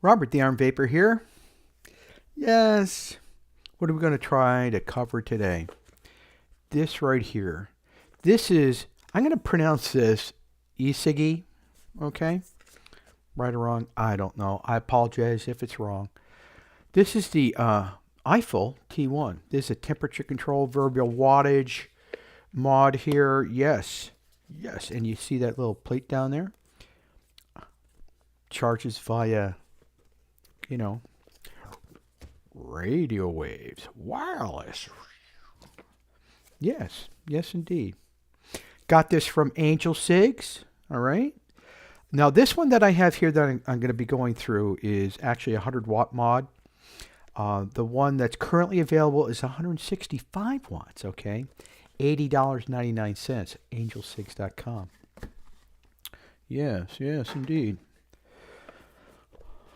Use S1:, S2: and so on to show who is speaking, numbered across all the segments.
S1: Robert the Arm Vapor here. Yes. What are we going to try to cover today? This right here. This is, I'm going to pronounce this ESIGE, okay? Right or wrong, I don't know. I apologize if it's wrong. This is the Eiffel T1. This is a temperature control variable wattage mod here. Yes. Yes. And you see that little plate down there? Charges via, radio waves. Wireless. Yes. Yes, indeed. Got this from ANGELCIGS. All right. Now, this one that I have here that I'm going to be going through is actually a 100-watt mod. The one that's currently available is 165 watts, okay? $80.99, angelcigs.com. Yes, yes, indeed.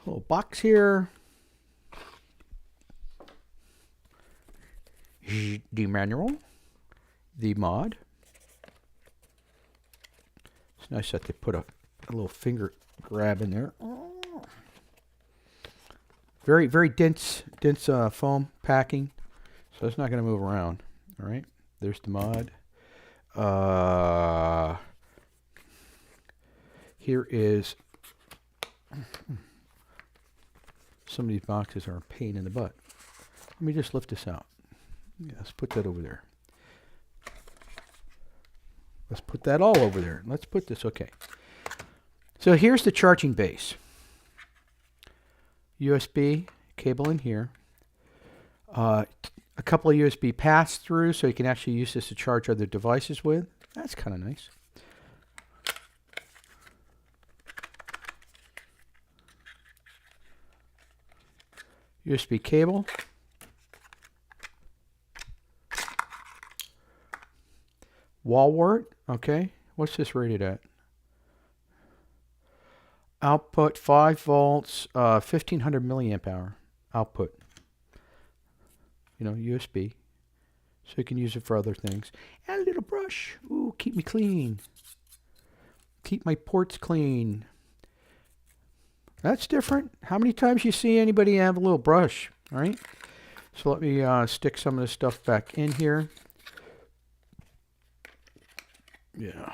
S1: Little box here. The manual. The mod. It's nice that they put a little finger grab in there. Very, very dense foam packing, so it's not going to move around. All right, there's the mod. Here is some of these boxes are a pain in the butt. Let me just lift this out. Yeah, let's put that over there. Let's put that all over there. Let's put this, okay. So here's the charging base. USB cable in here. A couple of USB pass-through so you can actually use this to charge other devices with. That's kind of nice. USB cable. Wall wart. Okay. What's this rated at? Output 5 volts, 1500 milliamp hour output. USB. So you can use it for other things. And a little brush. Ooh, keep me clean. Keep my ports clean. That's different. How many times you see anybody have a little brush? All right. So let me stick some of this stuff back in here. Yeah.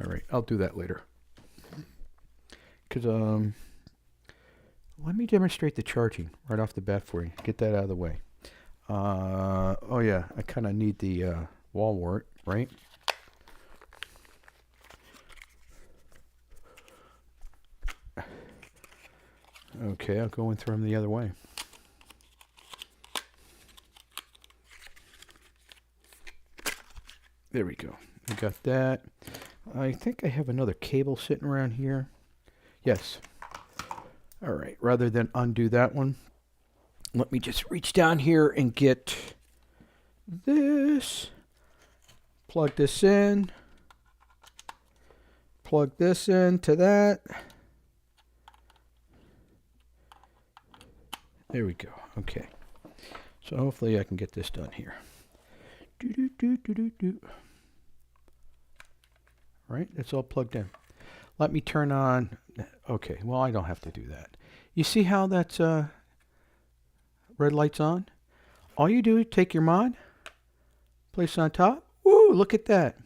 S1: All right, I'll do that later. Because let me demonstrate the charging right off the bat for you. Get that out of the way. Oh yeah, I kind of need the wall wart, right? Okay, I'll go and throw them the other way. There we go. I got that. I think I have another cable sitting around here. Yes. All right. Rather than undo that one, let me just reach down here and get this. Plug this in. Plug this into that. There we go. Okay. So hopefully I can get this done here. Right, it's all plugged in. Let me turn on. Okay, well, I don't have to do that. You see how that's red light's on? All you do is take your mod, place it on top. Woo, look at that.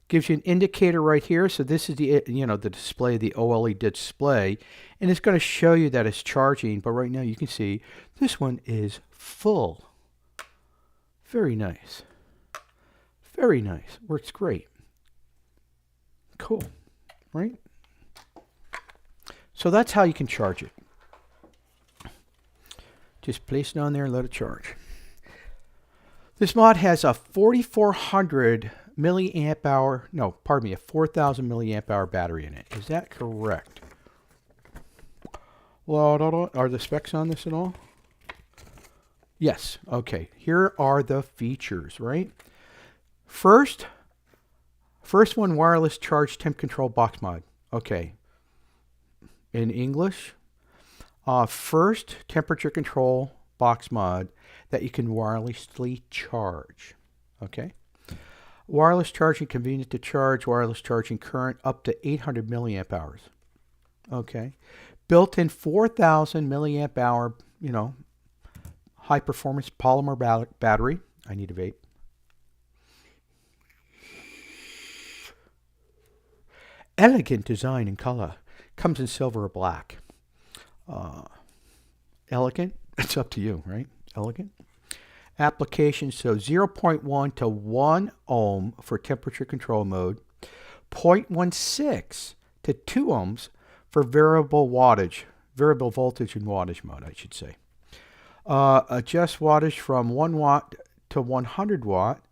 S1: Gives you an indicator right here. So this is the the display, the OLED display, and it's going to show you that it's charging. But right now you can see this one is full. Very nice. Very nice. Works great. Cool, right? So that's how you can charge it. Just place it on there and let it charge. This mod has a 4400 milliamp hour, no, pardon me, a 4000 milliamp hour battery in it. Is that correct? Well, are the specs on this at all? Yes. Okay. Here are the features, right? First one, wireless charge temp control box mod. Okay. In English, first temperature control box mod that you can wirelessly charge. Okay. Wireless charging, convenient to charge. Wireless charging current up to 800 milliamp hours. Okay. Built-in 4,000 milliamp hour, high performance polymer battery. I need a vape. Elegant design and color. Comes in silver or black. Elegant. It's up to you, right? Elegant. Application, so 0.1 to 1 ohm for temperature control mode. 0.16 to 2 ohms for variable voltage and wattage mode, I should say. Adjust wattage from 1 watt to 100 watt.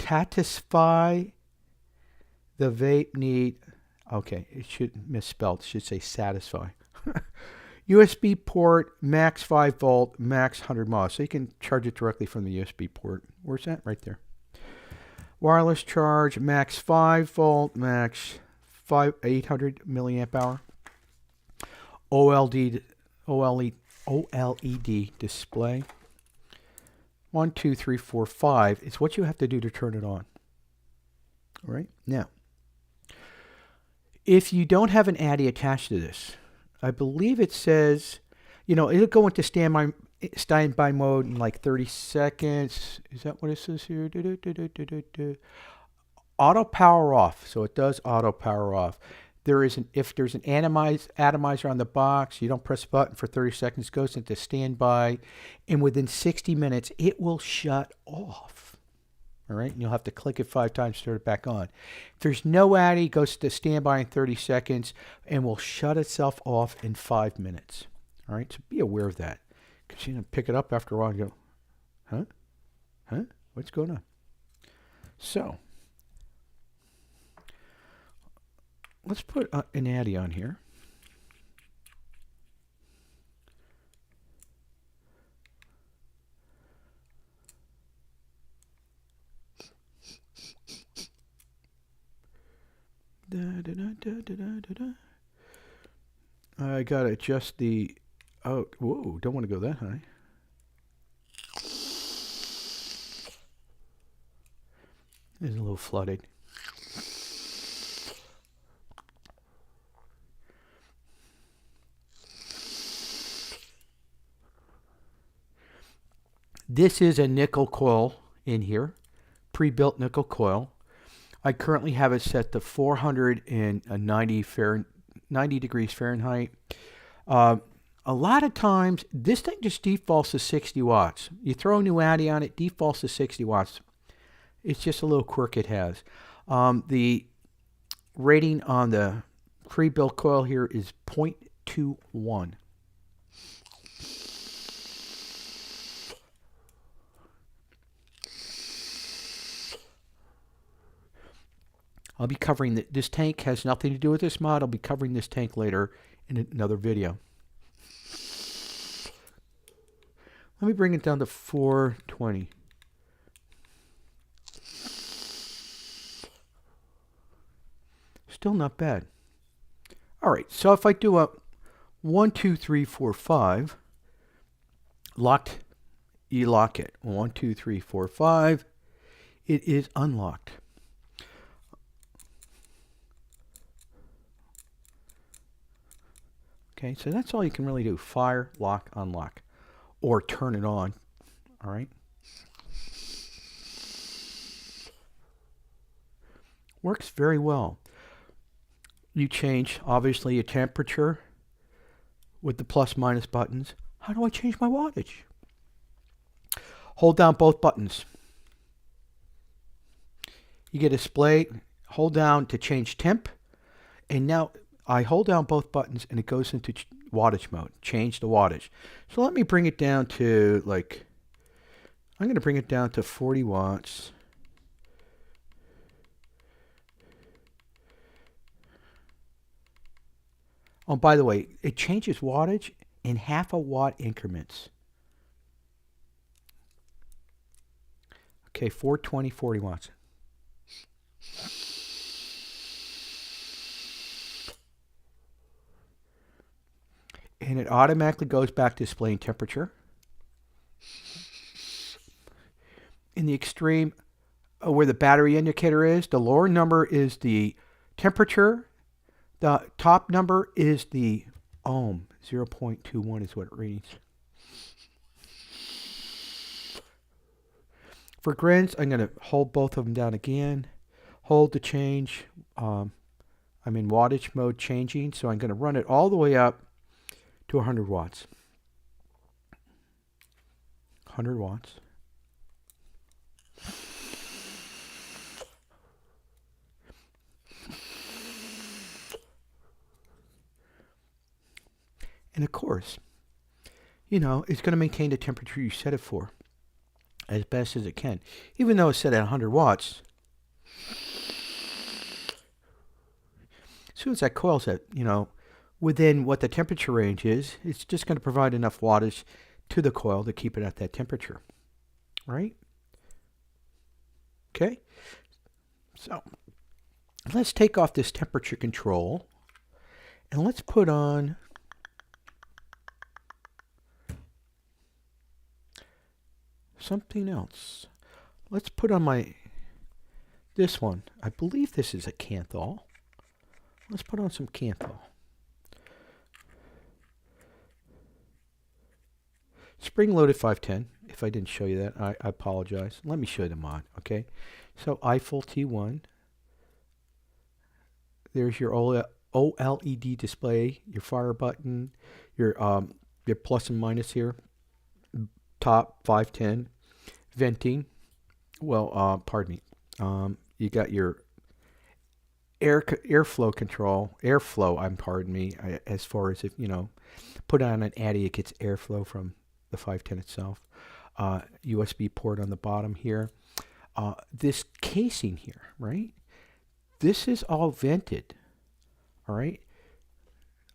S1: Satisfy the vape need. Okay, it should misspelled. It should say satisfy. USB port, max 5 volt, max 100 mAh. So you can charge it directly from the USB port. Where's that? Right there. Wireless charge, max 5 volt, max 800 milliamp hour. OLED display. 1, 2, 3, 4, 5 is what you have to do to turn it on. All right. Now, if you don't have an ADDI attached to this, I believe it says, it'll go into standby mode in like 30 seconds. Is that what it says here? Auto power off. So it does auto power off. If there's an atomizer on the box, you don't press a button for 30 seconds, it goes into standby, and within 60 minutes, it will shut off. All right, and you'll have to click it 5 times to turn it back on. If there's no ADDI, it goes to standby in 30 seconds and will shut itself off in 5 minutes. All right, so be aware of that. Because you pick it up after a while and go, huh? What's going on? So, let's put an ADDI on here. I gotta adjust the. Oh, whoa! Don't want to go that high. It's a little flooded. This is a nickel coil in here, pre-built nickel coil. I currently have it set to 490 degrees Fahrenheit. A lot of times, this thing just defaults to 60 watts. You throw a new ADDI on it, defaults to 60 watts. It's just a little quirk it has. The rating on the pre-built coil here is 0.21. I'll be covering this tank has nothing to do with this mod. I'll be covering this tank later in another video. Let me bring it down to 420. Still not bad. All right, so if I do a 1, 2, 3, 4, 5, locked, you lock it. 1, 2, 3, 4, 5, it is unlocked. Okay, so that's all you can really do. Fire, lock, unlock, or turn it on. All right. Works very well. You change, obviously, your temperature with the plus minus buttons. How do I change my wattage? Hold down both buttons. You get a display. Hold down to change temp. And now I hold down both buttons and it goes into wattage mode. Change the wattage. So let me bring it down to I'm going to bring it down to 40 watts. Oh, by the way, it changes wattage in half a watt increments. Okay, 420, 40 watts. And it automatically goes back to displaying temperature. In the extreme, where the battery indicator is. The lower number is the temperature. The top number is the ohm. 0.21 is what it reads. For grins, I'm going to hold both of them down again. Hold to change. I'm in wattage mode changing, so I'm going to run it all the way up to 100 watts. 100 watts. And of course, you know, it's going to maintain the temperature you set it for as best as it can. Even though it's set at 100 watts, as soon as that coil's at, you know, within what the temperature range is, it's just going to provide enough wattage to the coil to keep it at that temperature, right? Okay, so let's take off this temperature control and let's put on something else. Let's put on this one. I believe this is a Canthal. Let's put on some Canthal. Spring-loaded 510. If I didn't show you that, I apologize. Let me show you the mod, okay? So Eiffel T1. There's your OLED display, your fire button, your plus and minus here. Top 510. Venting. Well, pardon me. You got your airflow control. Pardon me. As far as if, you know, put on an addy, it gets airflow from the 510 itself. USB port on the bottom here. This casing here, right? This is all vented, all right?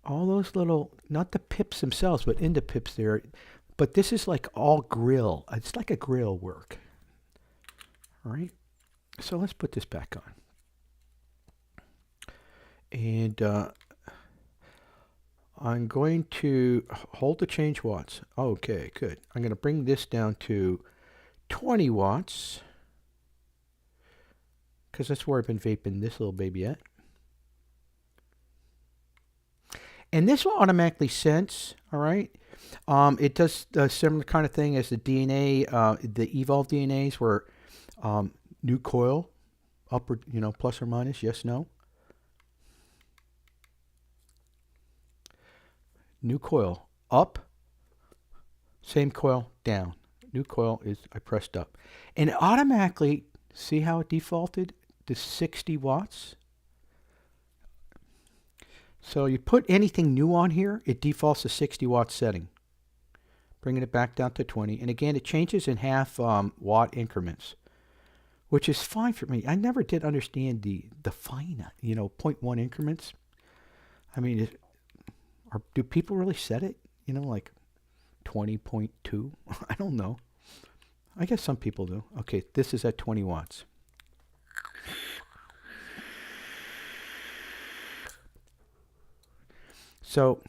S1: All those little, not the pips themselves, but in the pips there. But this is like all grill. It's like a grill work, all right? So let's put this back on. And I'm going to hold to change watts. Okay, good. I'm going to bring this down to 20 watts. Because that's where I've been vaping this little baby at. And this will automatically sense, all right? It does a similar kind of thing as the DNA, the Evolve DNAs, where new coil, upward, you know, plus or minus, yes, no. New coil, up, same coil, down. New coil is, I pressed up. And it automatically, see how it defaulted to 60 watts? So you put anything new on here, it defaults to 60 watt setting. Bringing it back down to 20. And again, it changes in half watt increments, which is fine for me. I never did understand the fine, you know, 0.1 increments. I mean, do people really set it? You know, like 20.2? I don't know. I guess some people do. Okay, this is at 20 watts. So,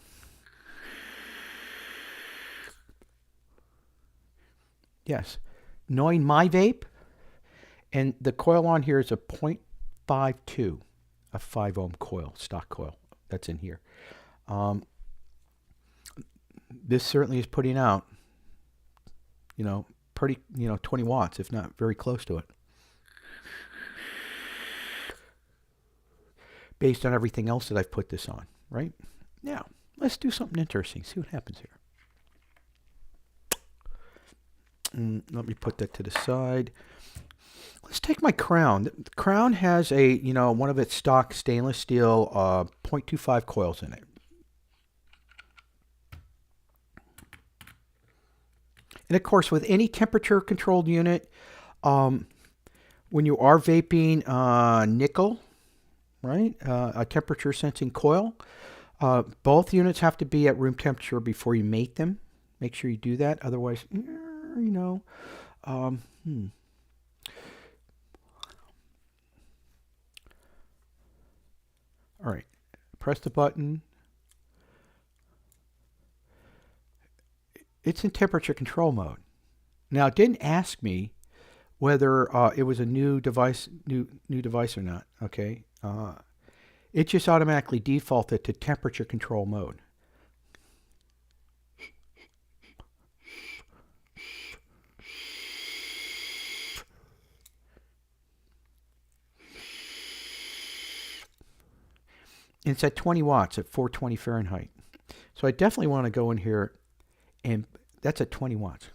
S1: yes, knowing my vape, and the coil on here is a 0.52, a 5 ohm coil, stock coil that's in here. This certainly is putting out, you know, pretty, you know, 20 watts, if not very close to it. Based on everything else that I've put this on, right? Now, let's do something interesting. See what happens here. Let me put that to the side. Let's take my Crown. The Crown has a, you know, one of its stock stainless steel 0.25 coils in it. And of course, with any temperature controlled unit, when you are vaping nickel, right, a temperature sensing coil, both units have to be at room temperature before you mate them. Make sure you do that. Otherwise, you know, all right, press the button. It's in temperature control mode. Now, it didn't ask me whether it was a new device or not. Okay, it just automatically defaulted to temperature control mode. It's at 20 watts at 420 Fahrenheit. So I definitely want to go in here, and that's at 20 watts.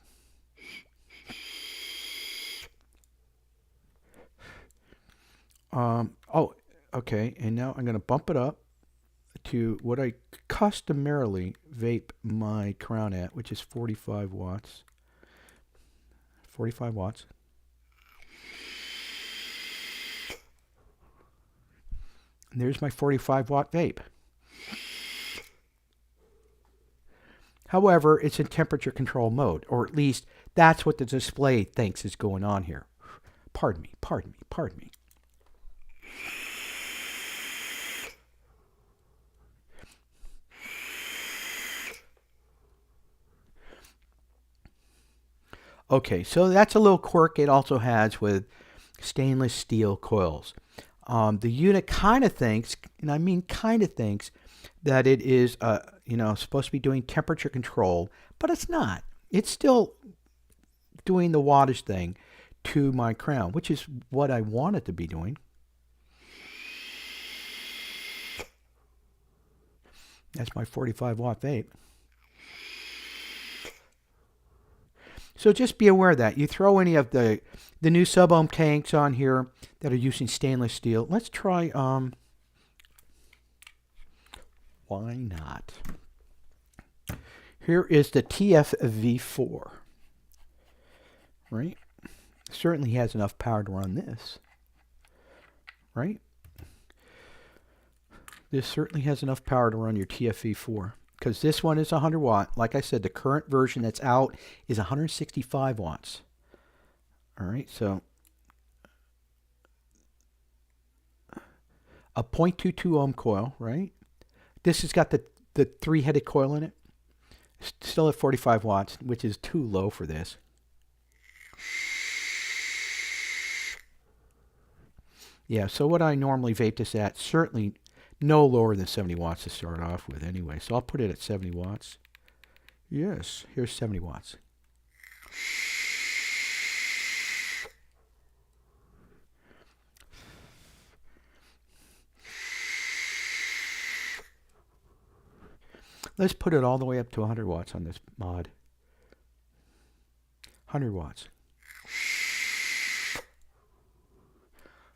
S1: Oh, okay. And now I'm going to bump it up to what I customarily vape my crown at, which is 45 watts. 45 watts. And there's my 45 watt vape. However, it's in temperature control mode, or at least that's what the display thinks is going on here. Pardon me, pardon me, pardon me. Okay, so that's a little quirk it also has with stainless steel coils. The unit kind of thinks, and I mean kind of thinks, that it is supposed to be doing temperature control, but it's not. It's still doing the wattage thing to my crown, which is what I want it to be doing. That's my 45 watt vape. So just be aware of that. You throw any of the new sub-ohm tanks on here that are using stainless steel. Let's try, why not? Here is the TFV4, right? Certainly has enough power to run this, right? This certainly has enough power to run your TFV4. Because this one is 100 watt. Like I said, the current version that's out is 165 watts. All right, so a 0.22 ohm coil, right? This has got the three-headed coil in it. Still at 45 watts, which is too low for this. Yeah, so what I normally vape this at, certainly no lower than 70 watts to start off with anyway. So I'll put it at 70 watts. Yes, here's 70 watts. Let's put it all the way up to 100 watts on this mod. 100 watts.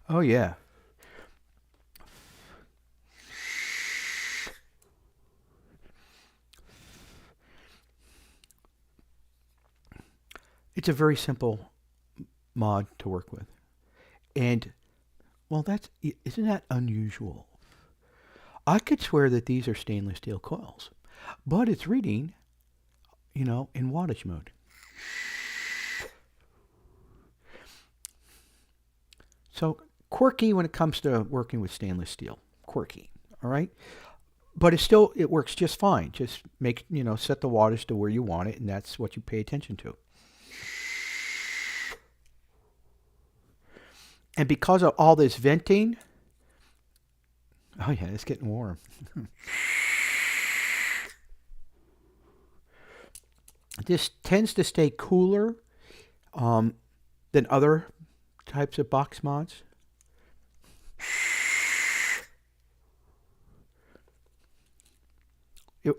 S1: Oh yeah. It's a very simple mod to work with. And, well, isn't that unusual? I could swear that these are stainless steel coils, but it's reading, in wattage mode. So, quirky when it comes to working with stainless steel. Quirky, all right? But it works just fine. Just set the wattage to where you want it, and that's what you pay attention to. And because of all this venting, oh yeah, it's getting warm. This tends to stay cooler than other types of box mods.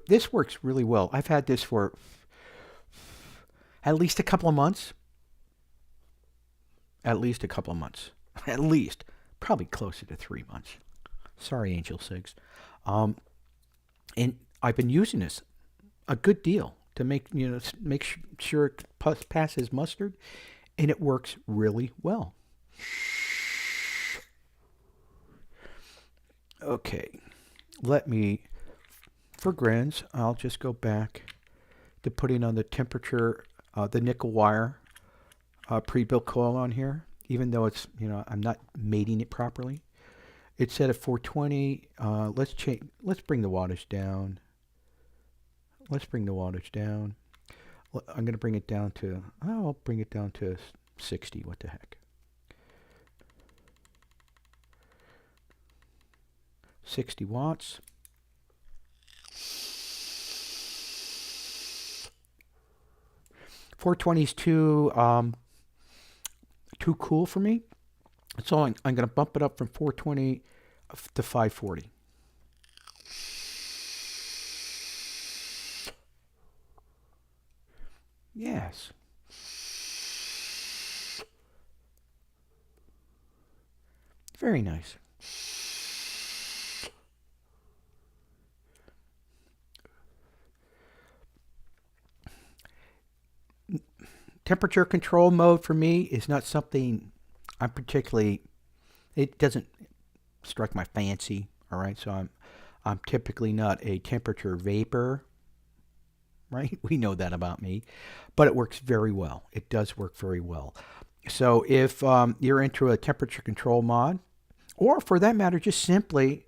S1: This works really well. I've had this for at least a couple of months. At least a couple of months. At least. Probably closer to 3 months. Sorry, ANGELCIGS. And I've been using this a good deal to make sure it passes mustard, and it works really well. Okay, for grins, I'll just go back to putting on the temperature, the nickel wire pre-built coil on here, even though it's, I'm not mating it properly. It's set at 420. Let's bring the wattage down. I'm going to bring it down to, I'll bring it down to 60, what the heck. 60 watts. .420 is too cool for me. So I'm going to bump it up from 420 to 540. Yes. Very nice. Temperature control mode for me is not something I'm particularly, it doesn't strike my fancy, all right? So I'm typically not a temperature vapor, right? We know that about me, but it works very well. It does work very well. So if you're into a temperature control mod, or for that matter, just simply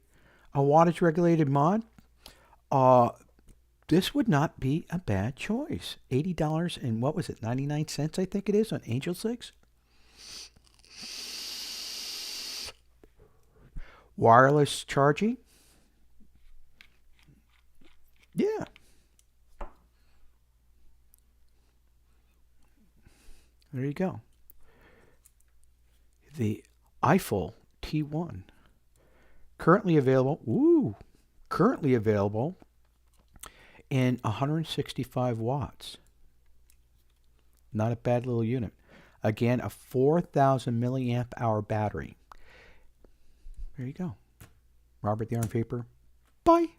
S1: a wattage regulated mod, this would not be a bad choice. $80 and what was it, 99 cents I think it is on ANGELCIGS. Wireless charging. Yeah. There you go. The Eiffel T1. Currently available. Ooh. Currently available in 165 watts. Not a bad little unit. Again, a 4,000 milliamp hour battery. There you go. Robert the Arm Vapor. Bye.